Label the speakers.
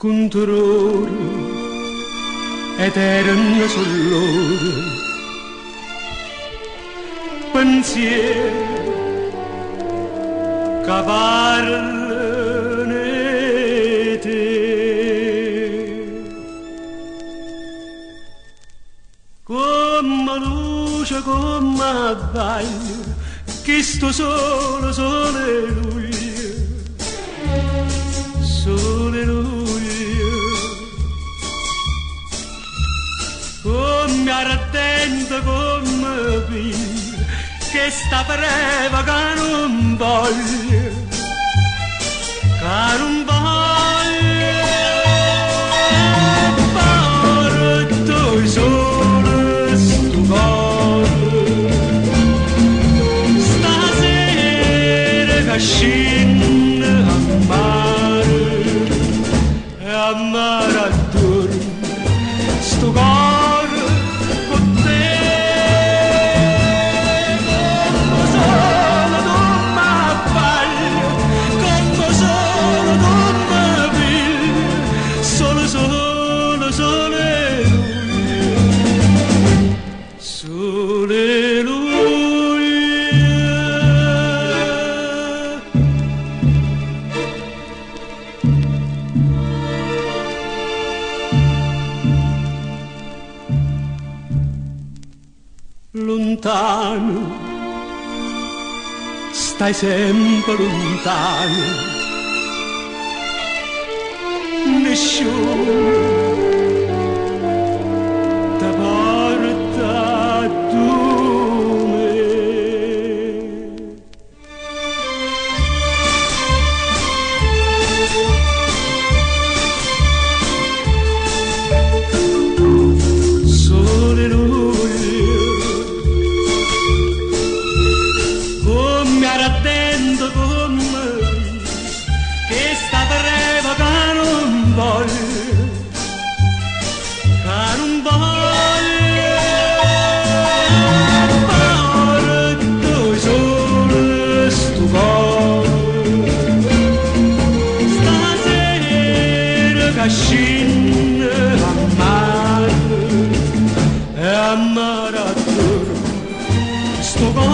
Speaker 1: contro loro ed erano solo loro pensieri che parlano di te. Come luce, come abbaglio, che sto solo, sole luglio, sole luglio. Come ardente, come piglio, che sta breva che non voglio, che non voglio. Porto il sole sto cuore, stasera che scende a mare, e a mare attorno sto cuore con te. Come solo tu m'abbaglio, come solo tu m'abbigli, solo, solo, sole luglio, sole luglio. Lontano, stai sempre lontano, nessuno ti porta tu me. Sole luglio, come ardente come che sta breva che non voglio, che non voglio. Porto il sole sto cuore, stasera che scende a mare, e a mare attorno sto cuore.